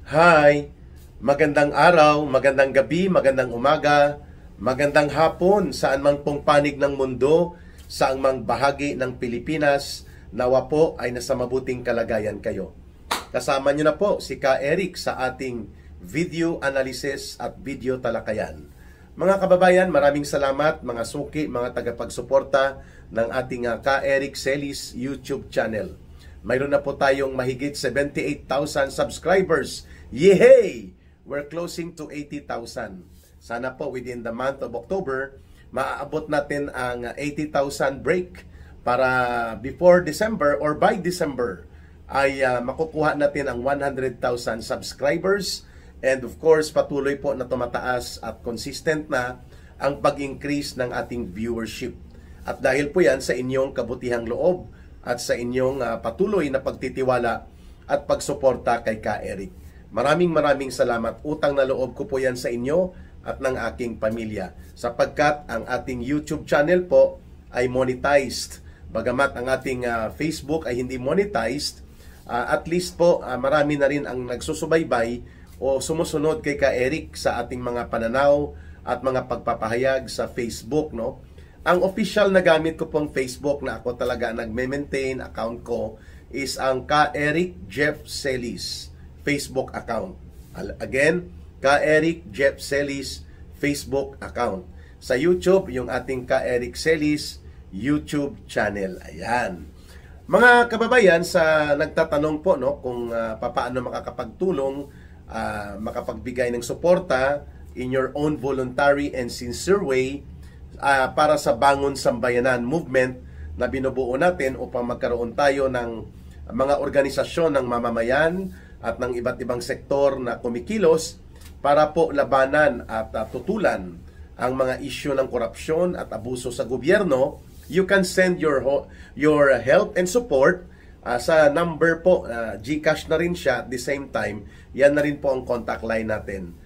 Hi! Magandang araw, magandang gabi, magandang umaga, magandang hapon, saan man pong panig ng mundo, saan mang bahagi ng Pilipinas, nawa po ay nasa mabuting kalagayan kayo. Kasama nyo na po si Ka Eric sa ating video analysis at video talakayan. Mga kababayan, maraming salamat mga suki, mga tagapagsuporta ng ating Ka Eric Celis YouTube channel. Mayroon na po tayong mahigit 78,000 subscribers. Yehey! We're closing to 80,000. Sana po within the month of October, maaabot natin ang 80,000 break para before December or by December ay makukuha natin ang 100,000 subscribers. And of course, patuloy po na tumataas at consistent na ang pag-increase ng ating viewership. At dahil po yan sa inyong kabutihang loob at sa inyong patuloy na pagtitiwala at pagsuporta kay Ka Eric. Maraming salamat. Utang na loob ko po yan sa inyo at ng aking pamilya. Sapagkat ang ating YouTube channel po ay monetized. Bagamat ang ating Facebook ay hindi monetized, at least po marami na rin ang nagsusubaybay o sumusunod kay Ka Eric sa ating mga pananaw at mga pagpapahayag sa Facebook, no? Ang official na gamit ko pong Facebook na ako talaga nagme-maintain account ko is ang Ka Eric Jeff Celis Facebook account. Again, Ka Eric Jeff Celis Facebook account. Sa YouTube, yung ating Ka Eric Celis YouTube channel. Ayan. Mga kababayan, sa nagtatanong po no kung paano makakapagtulong, makapagbigay ng suporta in your own voluntary and sincere way para sa Bangon Sambayanan movement na binubuo natin upang magkaroon tayo ng mga organisasyon ng mamamayan at ng iba't ibang sektor na kumikilos para po labanan at tutulan ang mga isyu ng korupsyon at abuso sa gobyerno. You can send your help and support sa number po, GCash na rin siya at the same time. Yan na rin po ang contact line natin,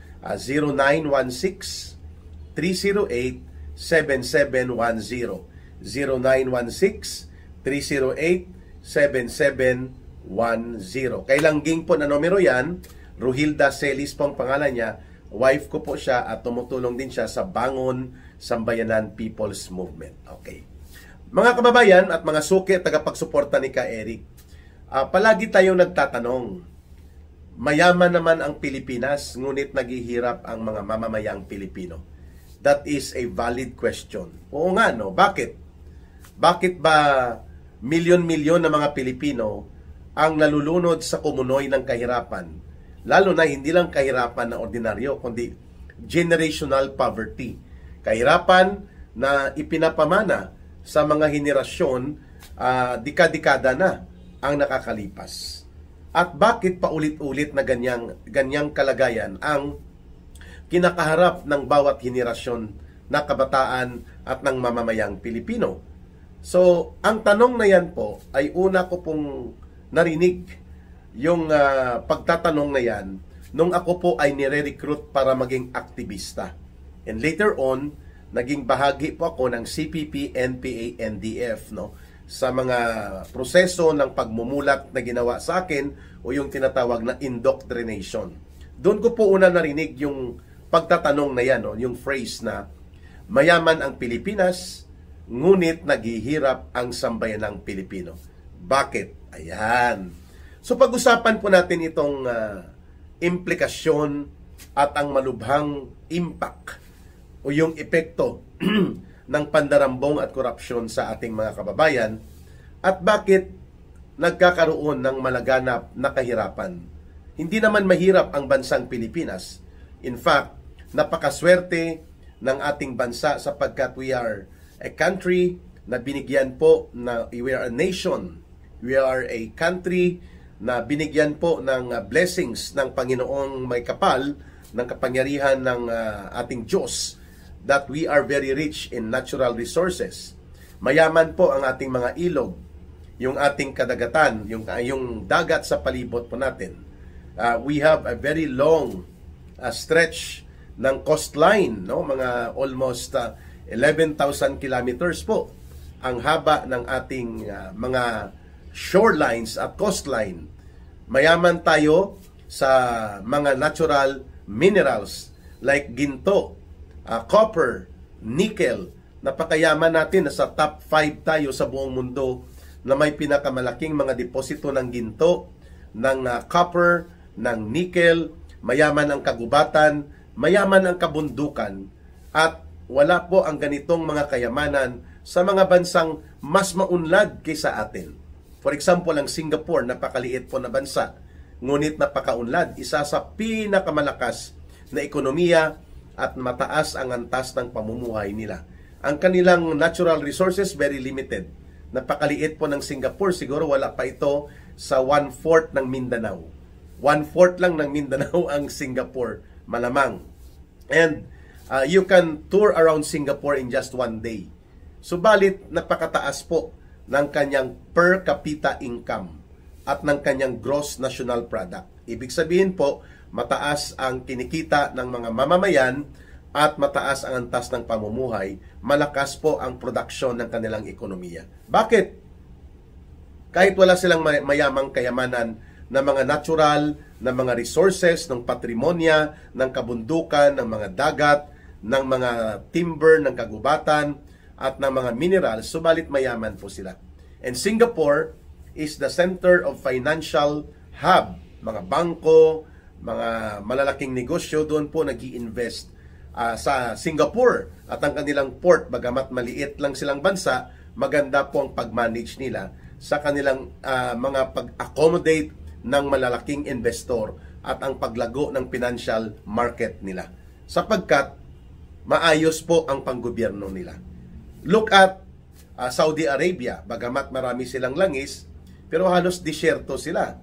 0916-308-7710. 0916-308-7710. Kailangging po na numero yan. Ruhilda Celis po ang pangalan niya. Wife ko po siya at tumutulong din siya sa Bangon Sambayanan People's Movement. Okay. Mga kababayan at mga suki at tagapagsuporta ni Ka Eric, palagi tayong nagtatanong, mayaman naman ang Pilipinas, ngunit naghihirap ang mga mamamayang Pilipino. That is a valid question. Oo nga, no? Bakit? Bakit ba milyon-milyon na mga Pilipino ang nalulunod sa kumunoy ng kahirapan? Lalo na hindi lang kahirapan na ordinaryo, kundi generational poverty. Kahirapan na ipinapamana sa mga henerasyon, dekada-dekada na ang nakakalipas. At bakit paulit-ulit na ganyang kalagayan ang kinakaharap ng bawat henerasyon na kabataan at ng mamamayang Pilipino? So, ang tanong na yan po ay una ko pong narinig yung pagtatanong na yan nung ako po ay nire-recruit para maging aktivista. And later on, naging bahagi po ako ng CPP, NPA, NDF, no? Sa mga proseso ng pagmumulat na ginawa sa akin o yung tinatawag na indoctrination. Doon ko po una narinig yung pagtatanong na yan, no? Yung phrase na mayaman ang Pilipinas, ngunit naghihirap ang sambayanang Pilipino. Bakit? Ayan. So pag-usapan po natin itong implikasyon at ang malubhang impact o yung epekto ng pandarambong at korupsyon sa ating mga kababayan at bakit nagkakaroon ng malaganap na kahirapan. Hindi naman mahirap ang bansang Pilipinas. In fact, napakaswerte ng ating bansa sapagkat we are a country na binigyan po na we are a nation. We are a country na binigyan po ng blessings ng Panginoong may kapal, ng kapangyarihan ng ating Diyos, that we are very rich in natural resources. Mayaman po ang ating mga ilog, yung ating kadagatan, yung dagat sa palibot po natin. We have a very long stretch ng coastline, no? Mga almost 11,000 kilometers po ang haba ng ating mga shorelines at coastline. Mayaman tayo sa mga natural minerals like ginto, copper, nickel. Napakayaman natin, nasa top 5 tayo sa buong mundo na may pinakamalaking mga deposito ng ginto, ng copper, ng nickel. Mayaman ang kagubatan, mayaman ang kabundukan, at wala po ang ganitong mga kayamanan sa mga bansang mas maunlad kaysa atin. For example, ang Singapore, napakaliit po na bansa, ngunit napakaunlad, isa sa pinakamalakas na ekonomiya at mataas ang antas ng pamumuhay nila. Ang kanilang natural resources very limited. Napakaliit po ng Singapore, siguro wala pa ito sa 1/4 ng Mindanao. 1/4 lang ng Mindanao ang Singapore, malamang. And you can tour around Singapore in just one day. Subalit, napakataas po ng kanyang per capita income at ng kanyang gross national product. Ibig sabihin po, mataas ang kinikita ng mga mamamayan at mataas ang antas ng pamumuhay, malakas po ang produksyon ng kanilang ekonomiya. Bakit? Kahit wala silang mayamang kayamanan ng mga natural, ng mga resources, ng patrimonya, ng kabundukan, ng mga dagat, ng mga timber, ng kagubatan, at ng mga minerals, subalit mayaman po sila. And Singapore is the center of financial hub. Mga bangko, mga malalaking negosyo, doon po nag-i-invest sa Singapore. At ang kanilang port, bagamat maliit lang silang bansa, maganda po ang pag-manage nila sa kanilang mga pag-accommodate ng malalaking investor at ang paglago ng financial market nila. Sapagkat maayos po ang panggobyerno nila. Look at Saudi Arabia, bagamat marami silang langis, pero halos disyerto sila.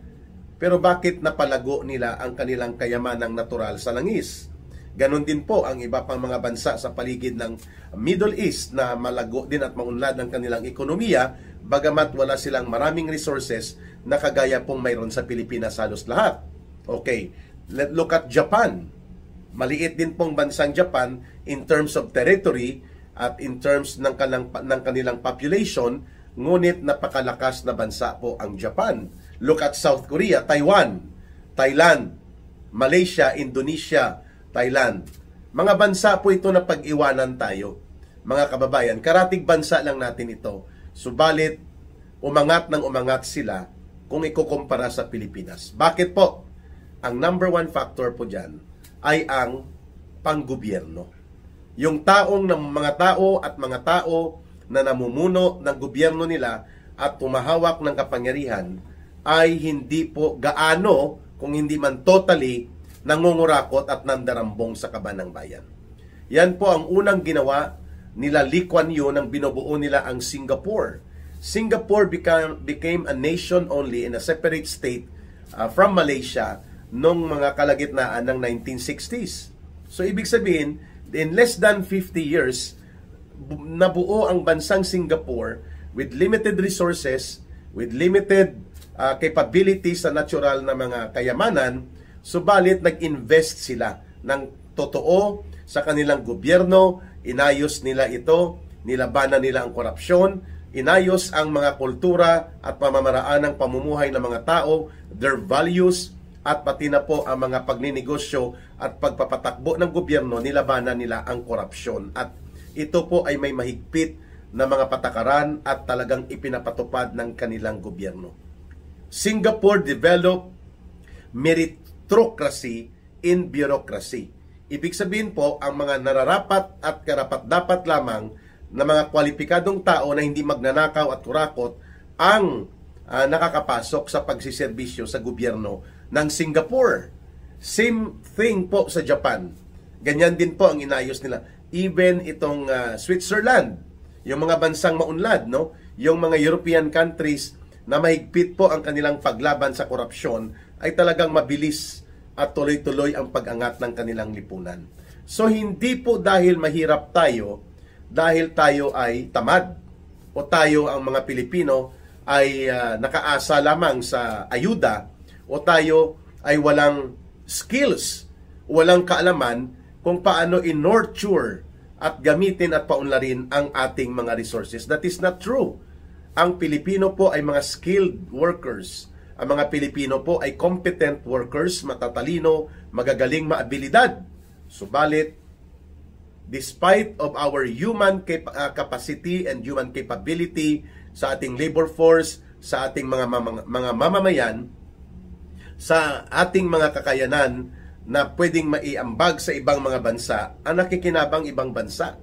Pero bakit napalago nila ang kanilang kayamanang natural sa langis? Ganon din po ang iba pang mga bansa sa paligid ng Middle East na malago din at maunlad ang kanilang ekonomiya, bagamat wala silang maraming resources na kagaya pong mayroon sa Pilipinas halos lahat. Okay, let's look at Japan. Maliit din pong bansang Japan in terms of territory at in terms ng kanilang population, ngunit napakalakas na bansa po ang Japan. Look at South Korea, Taiwan, Thailand, Malaysia, Indonesia, Thailand. Mga bansa po ito na pag-iwanan tayo, mga kababayan. Karatig bansa lang natin ito. Subalit, umangat ng umangat sila kung ikukumpara sa Pilipinas. Bakit po? Ang number one factor po dyan ay ang panggobyerno. Yung mga tao at mga tao na namumuno ng gobyerno nila at tumahawak ng kapangyarihan ay hindi po gaano, kung hindi man totally, nangungurakot at nandarambong sa kaban ng bayan. Yan po ang unang ginawa nila Lee Kuan Yew nang binubuo nila ang Singapore. Singapore became a nation only in a separate state from Malaysia noong mga kalagitnaan ng 1960s. So ibig sabihin, in less than 50 years, nabuo ang bansang Singapore with limited resources, with limited capabilities sa natural na mga kayamanan, subalit nag-invest sila ng totoo sa kanilang gobyerno, inayos nila ito, nilabanan nila ang korupsyon, inayos ang mga kultura at pamamaraan ng pamumuhay ng mga tao, their values, at pati na po ang mga pagninegosyo at pagpapatakbo ng gobyerno, nilabanan nila ang korupsyon. At ito po ay may mahigpit na mga patakaran at talagang ipinapatupad ng kanilang gobyerno. Singapore developed meritocracy in bureaucracy. Ibig sabihin po, ang mga nararapat at karapat-dapat lamang na mga kwalipikadong tao na hindi magnanakaw at kurakot ang nakakapasok sa pagsiservisyo sa gobyerno ng Singapore. Same thing po sa Japan. Ganyan din po ang inayos nila. Even itong Switzerland, yung mga bansang maunlad, no? Yung mga European countries na mahigpit po ang kanilang paglaban sa korupsyon, ay talagang mabilis at tuloy-tuloy ang pag-angat ng kanilang lipunan. So hindi po dahil mahirap tayo, dahil tayo ay tamad, o tayo ang mga Pilipino ay nakaasa lamang sa ayuda, o tayo ay walang skills, walang kaalaman kung paano in-nurture at gamitin at paunlarin ang ating mga resources. That is not true. Ang Pilipino po ay mga skilled workers, ang mga Pilipino po ay competent workers, matatalino, magagaling, maabilidad. Subalit, despite of our human capacity and human capability sa ating labor force, sa ating mga mamamayan, sa ating mga kakayanan na pwedeng maiambag sa ibang mga bansa, ang nakikinabang ibang bansa.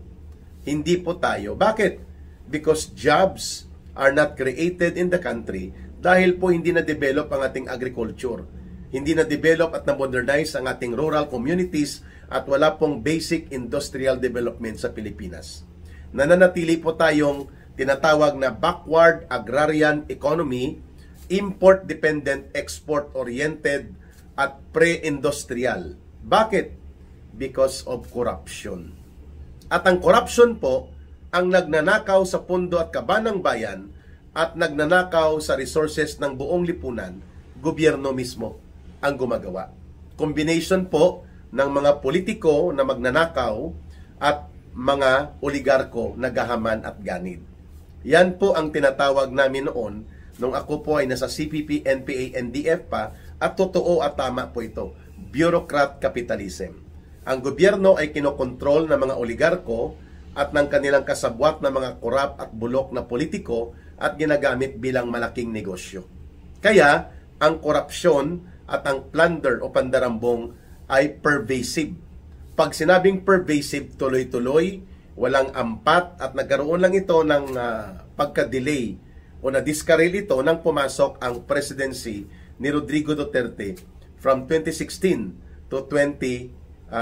Hindi po tayo. Bakit? Because jobs are not created in the country dahil po hindi na-develop ang ating agriculture. Hindi na-develop at na-modernize ang ating rural communities at wala pong basic industrial development sa Pilipinas. Nananatili po tayong tinatawag na backward agrarian economy, import-dependent, export-oriented, at pre-industrial. Bakit? Because of corruption. At ang corruption po, ang nagnanakaw sa pundo at kaban ng bayan at nagnanakaw sa resources ng buong lipunan, gobyerno mismo ang gumagawa. Combination po ng mga politiko na magnanakaw at mga oligarko na gahaman at ganid. Yan po ang tinatawag namin noon nung ako po ay nasa CPP, NPA, NDF pa, at totoo at tama po ito. Bureaucrat capitalism. Ang gobyerno ay kinokontrol ng mga oligarko at ng kanilang kasabwat na mga korap at bulok na politiko at ginagamit bilang malaking negosyo. Kaya, ang korupsyon at ang plunder o pandarambong ay pervasive. Pag sinabing pervasive, tuloy-tuloy, walang ampat at nagkaroon lang ito ng pagka-delay o na-discarrel ito nang pumasok ang presidency ni Rodrigo Duterte from 2016 to 2022.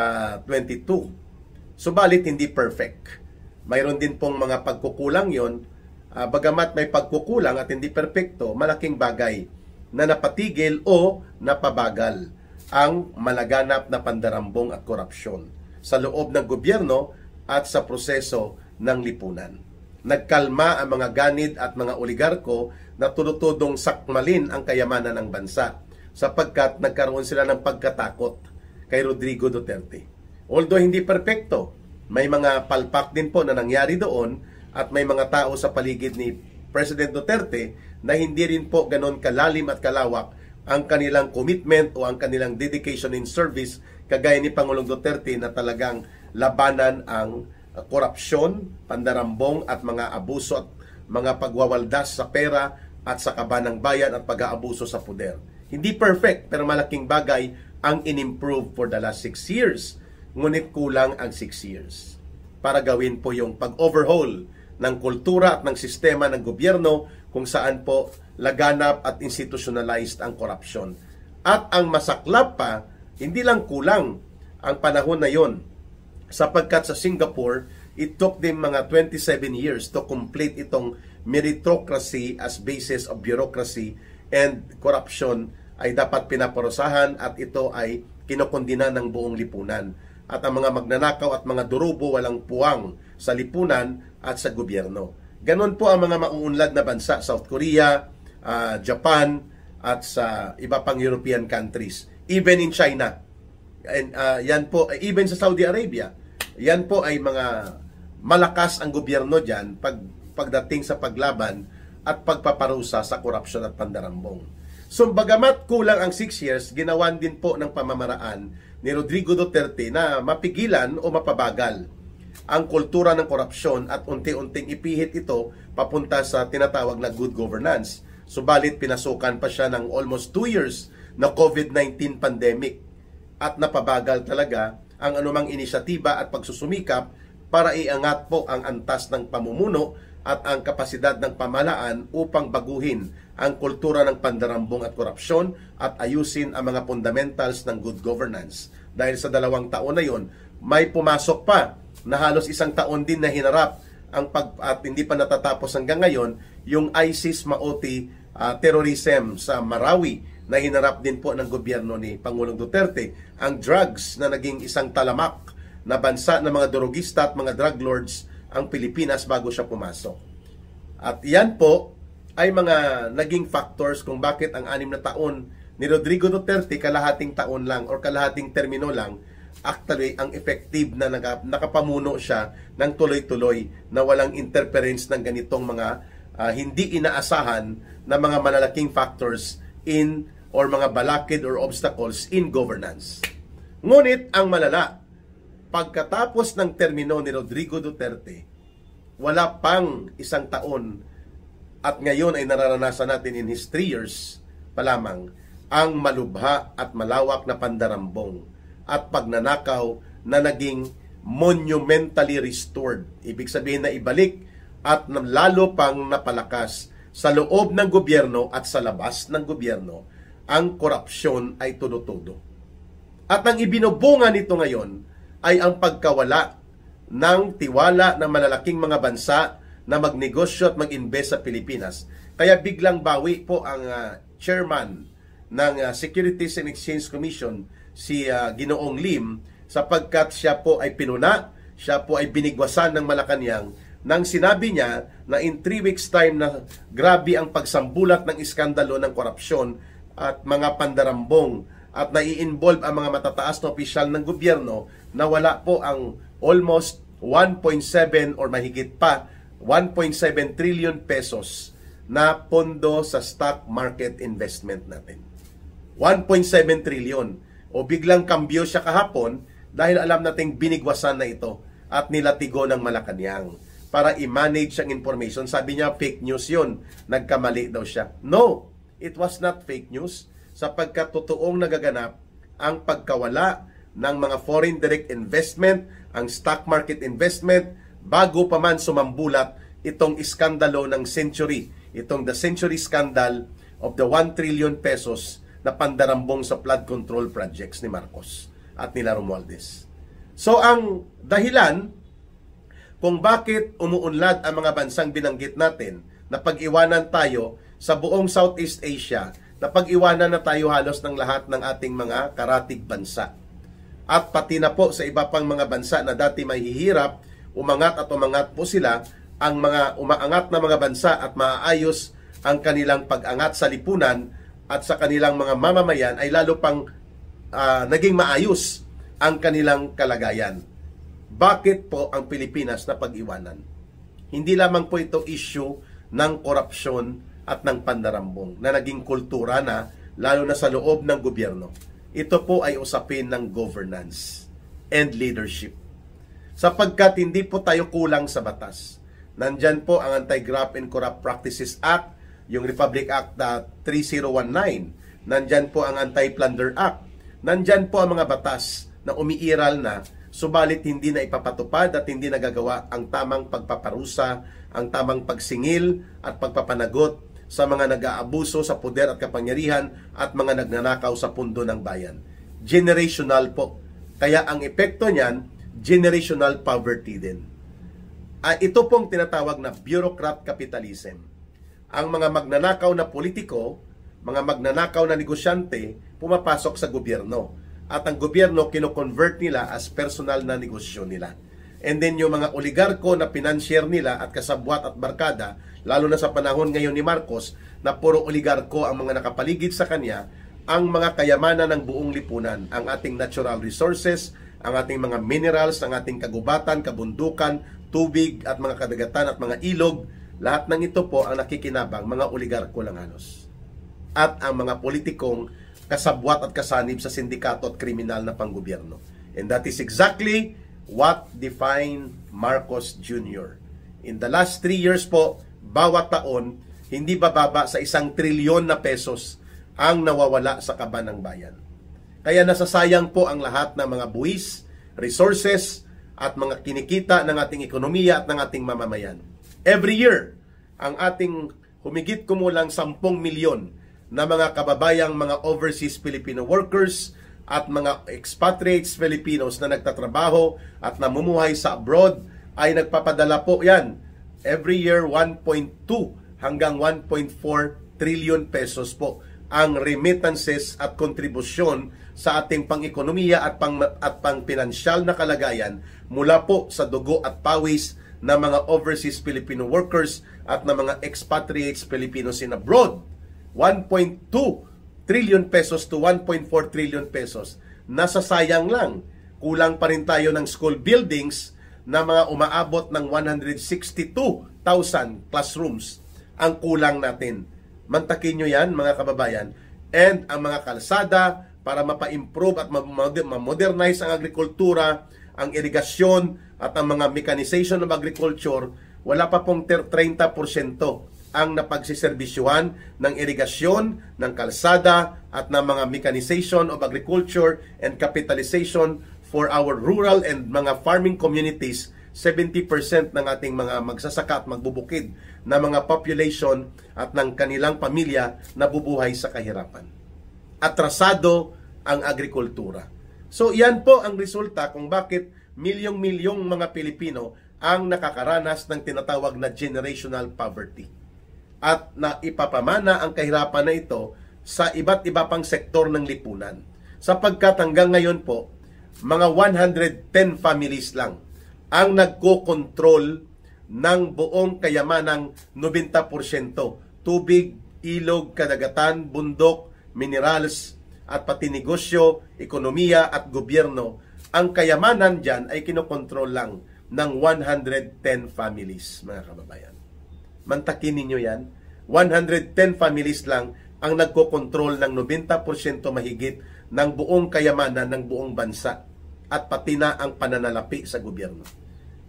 Subalit hindi perfect. Mayroon din pong mga pagkukulang yon. Bagamat may pagkukulang at hindi perfecto, malaking bagay na napatigil o napabagal ang malaganap na pandarambong at korupsyon sa loob ng gobyerno at sa proseso ng lipunan. Nagkalma ang mga ganid at mga oligarko na tunutudong sakmalin ang kayamanan ng bansa sapagkat nagkaroon sila ng pagkatakot kay Rodrigo Duterte. Although hindi perpekto, may mga palpak din po na nangyari doon at may mga tao sa paligid ni President Duterte na hindi rin po ganon kalalim at kalawak ang kanilang commitment o ang kanilang dedication in service kagaya ni Pangulong Duterte na talagang labanan ang korupsyon, pandarambong at mga abuso at mga pagwawaldas sa pera at sa kaban ng bayan at pag-aabuso sa poder. Hindi perfect pero malaking bagay ang in-improve for the last 6 years. Ngunit kulang ang 6 years para gawin po yung pag-overhaul ng kultura at ng sistema ng gobyerno kung saan po laganap at institutionalized ang korupsyon. At ang masaklap pa, hindi lang kulang ang panahon na yon, sapagkat sa Singapore, it took them mga 27 years to complete itong meritocracy as basis of bureaucracy, and corruption ay dapat pinaparusahan at ito ay kinokondina ng buong lipunan. At ang mga magnanakaw at mga durubo walang puwang sa lipunan at sa gobyerno. Ganon po ang mga mauunlad na bansa, South Korea, Japan, at sa iba pang European countries. Even in China. And yan po, even sa Saudi Arabia. Yan po ay mga malakas ang gobyerno dyan pagdating sa paglaban at pagpaparusa sa korupsyon at pandarambong. So bagamat kulang ang 6 years, ginawan din po ng pamamaraan ni Rodrigo Duterte na mapigilan o mapabagal ang kultura ng korupsyon at unti-unting ipihit ito papunta sa tinatawag na good governance. Subalit pinasukan pa siya ng almost 2 years na COVID-19 pandemic at napabagal talaga ang anumang inisyatiba at pagsusumikap para iangat po ang antas ng pamumuno at ang kapasidad ng pamahalaan upang baguhin ang kultura ng pandarambong at korupsyon at ayusin ang mga fundamentals ng good governance. Dahil sa 2 taon na yon, may pumasok pa na halos 1 taon din na hinarap at hindi pa natatapos hanggang ngayon yung ISIS-Maoti terrorism sa Marawi na hinarap din po ng gobyerno ni Pangulong Duterte. Ang drugs na naging isang talamak na bansa ng mga drogista at mga drug lords ang Pilipinas bago siya pumasok. At yan po ay mga naging factors kung bakit ang 6 na taon ni Rodrigo Duterte, kalahating taon lang or kalahating termino lang, actually ang effective na nakapamuno siya ng tuloy-tuloy na walang interference ng ganitong mga hindi inaasahan na mga malalaking factors in or mga balakid or obstacles in governance. Ngunit ang malala, pagkatapos ng termino ni Rodrigo Duterte, wala pang isang taon at ngayon ay nararanasan natin in his 3 years pa lamang ang malubha at malawak na pandarambong at pagnanakaw na naging monumentally restored. Ibig sabihin na ibalik at lalo pang napalakas sa loob ng gobyerno at sa labas ng gobyerno, ang korupsyon ay todo-todo. At ang ibinubunga nito ngayon ay ang pagkawala ng tiwala ng malalaking mga bansa na magnegosyo at mag-invest sa Pilipinas. Kaya biglang bawi po ang chairman ng Securities and Exchange Commission, si Ginoong Lim, sapagkat siya po ay pinuna, siya po ay binigwasan ng Malacanang nang sinabi niya na in 3 weeks time na grabe ang pagsambulat ng iskandalo ng korupsyon at mga pandarambong at nai-involve ang mga matataas na opisyal ng gobyerno na wala po ang almost 1.7 or mahigit pa 1.7 trillion pesos na pondo sa stock market investment natin. 1.7 trillion. O biglang kambyo siya kahapon dahil alam nating binigwasan na ito at nilatigo ng Malacanang para i-manage ang information. Sabi niya fake news yun. Nagkamali daw siya. No! It was not fake news sapagkat totoong nagaganap ang pagkawala ng mga foreign direct investment, ang stock market investment, bago pa man sumambulat itong iskandalo ng century, itong the century scandal of the 1 trillion pesos na pandarambong sa flood control projects ni Marcos at nila Romualdez. So ang dahilan kung bakit umuunlad ang mga bansang binanggit natin na pag-iwanan tayo sa buong Southeast Asia, na pag-iwanan na tayo halos ng lahat ng ating mga karatig bansa. At pati na po sa iba pang mga bansa na dati mahihirap, umangat at umangat po sila, ang mga umaangat na mga bansa at maayos ang kanilang pag-angat sa lipunan at sa kanilang mga mamamayan ay lalo pang naging maayos ang kanilang kalagayan. Bakit po ang Pilipinas na pag-iwanan? Hindi lamang po ito issue ng korupsyon at ng pandarambong na naging kultura na lalo na sa loob ng gobyerno. Ito po ay usapin ng governance and leadership. Sapagkat hindi po tayo kulang sa batas. Nandyan po ang Anti-Graft and Corrupt Practices Act, yung Republic Act 3019. Nandyan po ang Anti-Plunder Act. Nandyan po ang mga batas na umiiral na, subalit hindi na ipapatupad at hindi nagagawa ang tamang pagpaparusa, ang tamang pagsingil at pagpapanagot sa mga nag-aabuso sa poder at kapangyarihan at mga nagnanakaw sa pundo ng bayan. Generational po. Kaya ang epekto niyan, generational poverty din. Ito pong tinatawag na bureaucrat capitalism. Ang mga magnanakaw na politiko, mga magnanakaw na negosyante, pumapasok sa gobyerno. At ang gobyerno kino-convert nila as personal na negosyo nila. And then yung mga oligarko na financier nila at kasabwat at barkada, lalo na sa panahon ngayon ni Marcos, na puro oligarko ang mga nakapaligid sa kanya, ang mga kayamanan ng buong lipunan, ang ating natural resources, ang ating mga minerals, ang ating kagubatan, kabundukan, tubig at mga kadagatan at mga ilog, lahat ng ito po ang nakikinabang mga oligarko lang halos. At ang mga politikong kasabwat at kasanib sa sindikato at kriminal na panggobyerno. And that is exactly what defined Marcos Jr. In the last 3 years po, bawat taon, hindi bababa sa 1 trilyon na pesos ang nawawala sa kaban ng bayan. Kaya nasasayang po ang lahat ng mga buwis, resources, at mga kinikita ng ating ekonomiya at ng ating mamamayan. Every year, ang ating humigit kumulang 10 milyon na mga kababayang mga overseas Filipino workers at mga expatriates Filipinos na nagtatrabaho at namumuhay sa abroad ay nagpapadala po yan. Every year, 1.2 hanggang 1.4 trillion pesos po ang remittances at kontribusyon sa ating pang-ekonomiya at pang-pinansyal na kalagayan mula po sa dugo at pawis ng mga overseas Filipino workers at ng mga expatriates Filipinos in abroad. 1.2 trillion pesos to 1.4 trillion pesos. Nasasayang lang. Kulang pa rin tayo ng school buildings na mga umaabot ng 162,000 classrooms ang kulang natin. Mantakin nyo yan mga kababayan. and ang mga kalsada para mapa-improve at ma-modernize ang agrikultura, ang irigasyon at ang mga mechanization of agriculture, wala pa pong 30% ang napagsiserbisyuhan ng irigasyon, ng kalsada at ng mga mechanization of agriculture and capitalization for our rural and mga farming communities. 70% ng ating mga magsasaka at magbubukid na mga population at ng kanilang pamilya nabubuhay sa kahirapan. Atrasado ang agrikultura. So yan po ang resulta kung bakit milyong-milyong mga Pilipino ang nakakaranas ng tinatawag na generational poverty. At na ipapamana ang kahirapan na ito sa iba't iba pang sektor ng lipunan. Sapagkat hanggang ngayon po, mga 110 families lang ang nagko-control ng buong kayamanang 90%. Tubig, ilog, kadagatan, bundok, minerals, at pati negosyo, ekonomiya at gobyerno. Ang kayamanan dyan ay kinokontrol lang ng 110 families, mga kababayan. Mantakin ninyo yan. 110 families lang ang nagko-control ng 90% mahigit ng buong kayamanan ng buong bansa at pati na ang pananalapi sa gobyerno.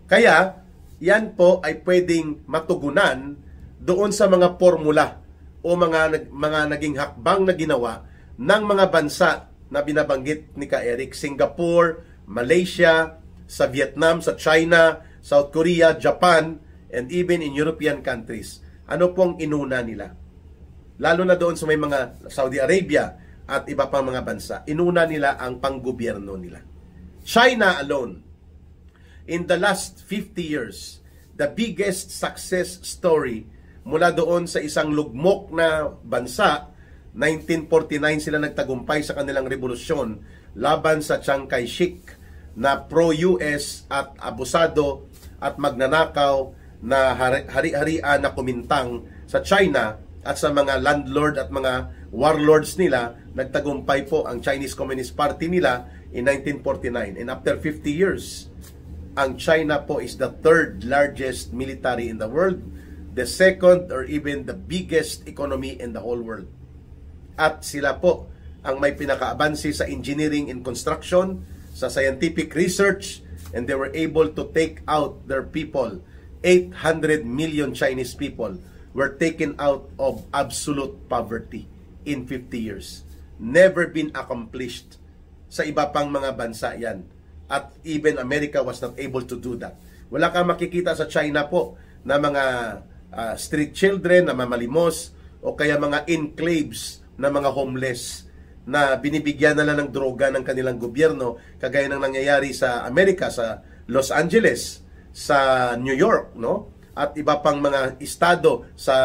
Kaya, yan po ay pwedeng matugunan doon sa mga formula o mga naging hakbang na ginawa ng mga bansa na binabanggit ni Ka Eric, Singapore, Malaysia, sa Vietnam, sa China, South Korea, Japan, and even in European countries. Ano pong inuna nila? Lalo na doon sa may mga Saudi Arabia at iba pang mga bansa, inuna nila ang panggobyerno nila. China alone, in the last 50 years, the biggest success story mula doon sa isang lugmok na bansa, 1949 sila nagtagumpay sa kanilang revolusyon laban sa Chiang Kai-shek na pro-US at abusado at magnanakaw na hari-harian na kumintang sa China at sa mga landlord at mga warlords nila. Nagtagumpay po ang Chinese Communist Party nila in 1949. And after 50 years, ang China po is the third largest military in the world, the second or even the biggest economy in the whole world. At sila po ang may pinakaabansi sa engineering and construction, sa scientific research, and they were able to take out their people. 800 million Chinese people were taken out of absolute poverty in 50 years. Never been accomplished sa iba pang mga bansa yan. At even America was not able to do that. Wala kang makikita sa China po na mga street children na mamalimos o kaya mga enclaves na mga homeless na binibigyan na lang ng droga ng kanilang gobyerno, kagaya ng nangyayari sa Amerika, sa Los Angeles, sa New York, no? At iba pang mga estado sa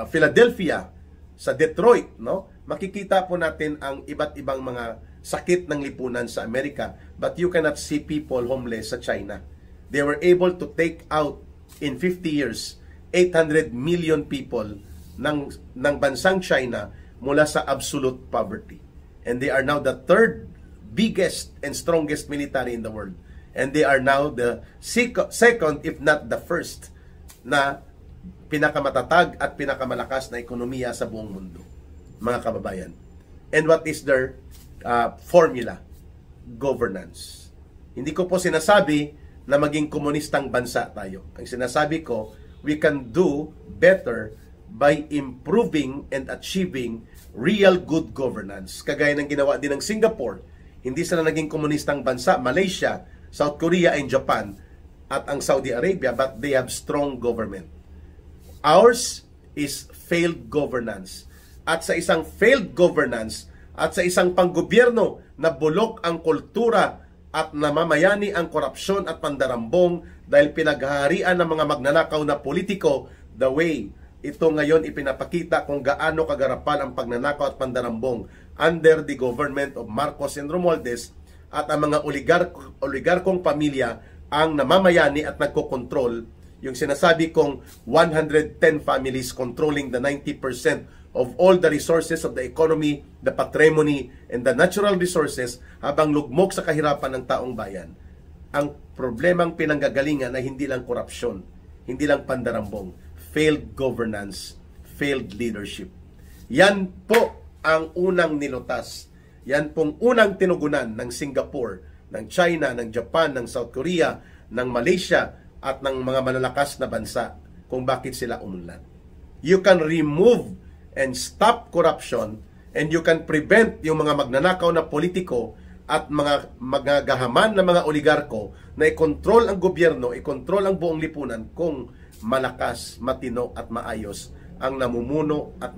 Philadelphia, sa Detroit, no? Makikita po natin ang iba't ibang mga sakit ng lipunan sa Amerika, but you cannot see people homeless sa China. They were able to take out in 50 years 800 million people ng bansang China mula sa absolute poverty. And they are now the third biggest and strongest military in the world. And they are now the second, if not the first, na pinakamatatag at pinakamalakas na ekonomiya sa buong mundo, mga kababayan. And what is their formula? Governance. Hindi ko po sinasabi na maging komunistang bansa tayo. Ang sinasabi ko, we can do better by improving and achieving real good governance. Kagaya ng ginawa din ng Singapore. Hindi sila naging komunistang bansa. Malaysia, South Korea, and Japan, at ang Saudi Arabia, but they have strong government. Ours is failed governance. At sa isang failed governance, at sa isang panggobyerno na bulok ang kultura at namamayani ang korupsyon at pandarambong dahil pinaghaharian ng mga magnanakaw na politiko, the way ito ngayon ipinapakita kung gaano kagarapal ang pagnanakaw at pandarambong under the government of Marcos and Romualdez, at ang mga oligarkong pamilya ang namamayani at nagkokontrol. Yung sinasabi kong 110 families controlling the 90% of all the resources of the economy, the patrimony, and the natural resources, habang lugmok sa kahirapan ng taong bayan. Ang problemang pinanggagalingan ay hindi lang korupsyon, hindi lang pandarambong, failed governance, failed leadership. Yan po ang unang nilutas. Yan pong unang tinugunan ng Singapore, ng China, ng Japan, ng South Korea, ng Malaysia, at ng mga malalakas na bansa kung bakit sila umunlad. You can remove and stop corruption, and you can prevent yung mga magnanakaw na politiko at mga magagahaman na mga oligarko na i-control ang gobyerno, i-control ang buong lipunan kung malakas, matino at maayos ang namumuno at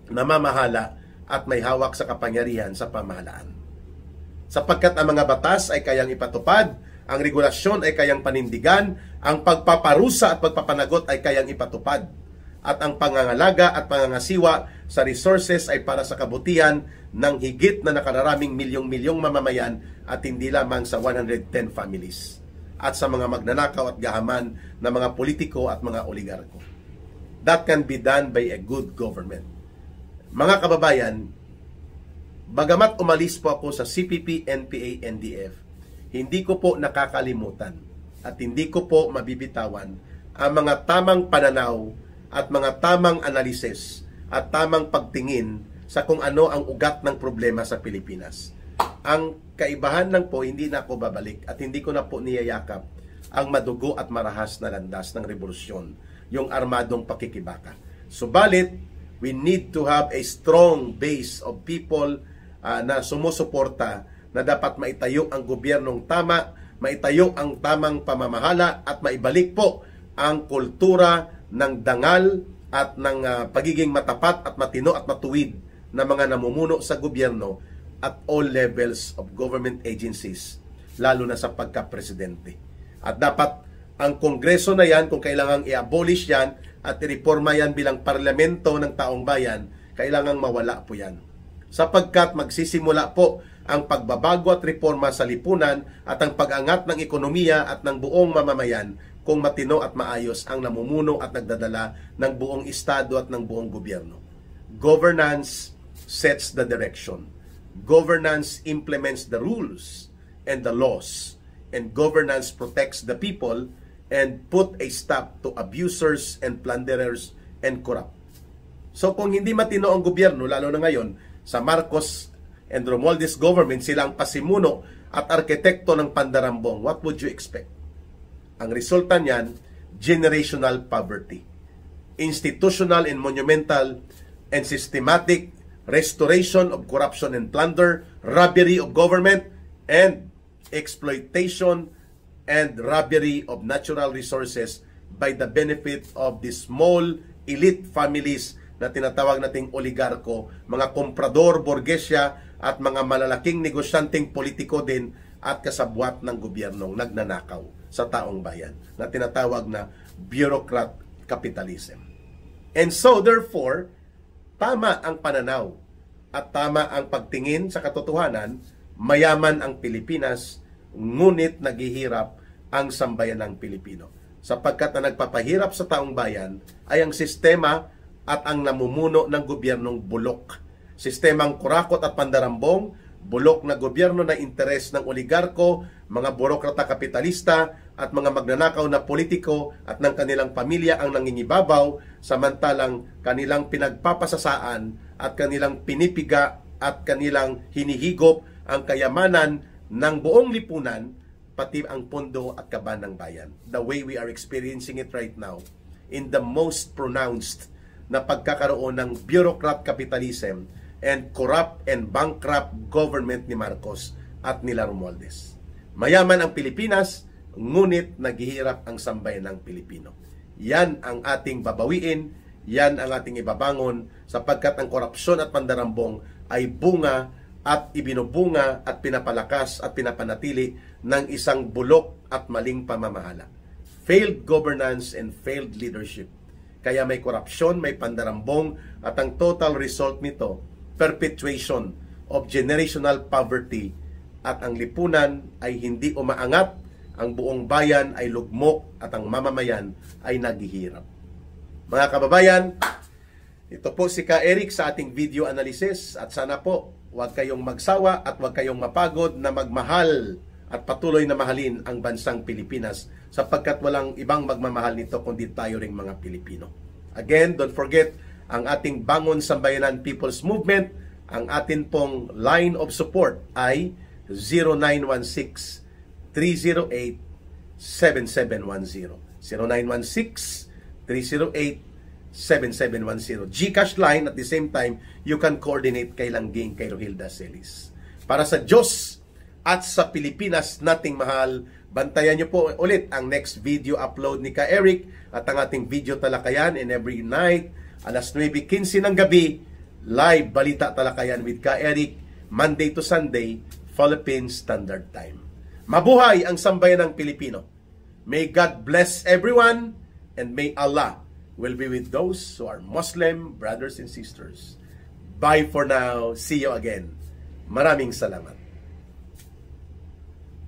namamahala at may hawak sa kapangyarihan sa pamahalaan. Sapagkat ang mga batas ay kayang ipatupad, ang regulasyon ay kayang panindigan, ang pagpaparusa at pagpapanagot ay kayang ipatupad, at ang pangangalaga at pangangasiwa sa resources ay para sa kabutihan ng higit na nakararaming milyong-milyong mamamayan at hindi lamang sa 110 families at sa mga magnanakaw at gahaman na mga politiko at mga oligarko. That can be done by a good government. Mga kababayan, bagamat umalis po ako sa CPP, NPA, NDF, hindi ko po nakakalimutan at hindi ko po mabibitawan ang mga tamang pananaw at mga tamang analisis at tamang pagtingin sa kung ano ang ugat ng problema sa Pilipinas. Ang kaibahan lang po, hindi na ako babalik at hindi ko na po niyayakap ang madugo at marahas na landas ng revolusyon, yung armadong pakikibaka. Subalit, we need to have a strong base of people na sumusuporta na dapat maitayo ang gobyernong tama, maitayo ang tamang pamamahala at maibalik po ang kultura ng dangal at ng pagiging matapat at matino at matuwid na mga namumuno sa gobyerno at all levels of government agencies, lalo na sa pagka-presidente. At dapat ang Kongreso na yan, kung kailangang i-abolish yan at i-reforma yan bilang parlamento ng taong bayan, kailangang mawala po yan. Sapagkat magsisimula po ang pagbabago at reforma sa lipunan at ang pag-angat ng ekonomiya at ng buong mamamayan kung matino at maayos ang namumuno at nagdadala ng buong estado at ng buong gobyerno. Governance sets the direction. Governance implements the rules and the laws. And governance protects the people and put a stop to abusers and plunderers and corrupt. So kung hindi matino ang gobyerno, lalo na ngayon, sa Marcos and Romualdez government, sila ang pasimuno at arkitekto ng pandarambong, what would you expect? Ang resulta niyan, generational poverty, institutional and monumental and systematic restoration of corruption and plunder, robbery of government, and exploitation and robbery of natural resources by the benefit of the small elite families na tinatawag nating oligarko, mga komprador, borgesya, at mga malalaking negosyanteng politiko din at kasabwat ng gobyernong nagnanakaw sa taong bayan na tinatawag na bureaucrat capitalism. And so, therefore, tama ang pananaw at tama ang pagtingin sa katotohanan, mayaman ang Pilipinas, ngunit naghihirap ang sambayanang Pilipino. Sapagkat ang nagpapahirap sa taong bayan ay ang sistema at ang namumuno ng gobyernong bulok. Sistemang kurakot at pandarambong, bulok na gobyerno na interes ng oligarko, mga burokrata kapitalista at mga magnanakaw na politiko at ng kanilang pamilya ang nangingibabaw, samantalang kanilang pinagpapasasaan at kanilang pinipiga at kanilang hinihigop ang kayamanan ng buong lipunan, pati ang pondo at kaban ng bayan. The way we are experiencing it right now, in the most pronounced na pagkakaroon ng bureaucrat capitalism and corrupt and bankrupt government ni Marcos at nila Romualdez. Mayaman ang Pilipinas, ngunit naghihirap ang sambayanang Pilipino. Yan ang ating babawiin, yan ang ating ibabangon, sapagkat ang korupsyon at pandarambong ay bunga at ibinubunga at pinapalakas at pinapanatili ng isang bulok at maling pamamahala. Failed governance and failed leadership. Kaya may korupsyon, may pandarambong, at ang total result nito, perpetuation of generational poverty, at ang lipunan ay hindi umaangat, ang buong bayan ay lugmok, at ang mamamayan ay naghihirap. Mga kababayan, ito po si Ka Eric sa ating video analysis, at sana po huwag kayong magsawa at huwag kayong mapagod na magmahal at patuloy na mahalin ang bansang Pilipinas, sapagkat walang ibang magmamahal nito kundi tayo ring mga Pilipino. Again, don't forget ang ating Bangon Sambayanan People's Movement. Ang atin pong line of support ay 0916-308-7710. 0916-308-7710. GCash line, at the same time, you can coordinate kay Langging, kay Rohilda Celis. Para sa Diyos at sa Pilipinas nating mahal, bantayan niyo po ulit ang next video upload ni Ka Eric at ang ating video talakayan in every night, alas 9:15 ng gabi, live Balita Talakayan with Ka Eric, Monday to Sunday, Philippine Standard Time. Mabuhay ang sambayanang Pilipino. May God bless everyone, and may Allah will be with those who are Muslim brothers and sisters. Bye for now. See you again. Maraming salamat.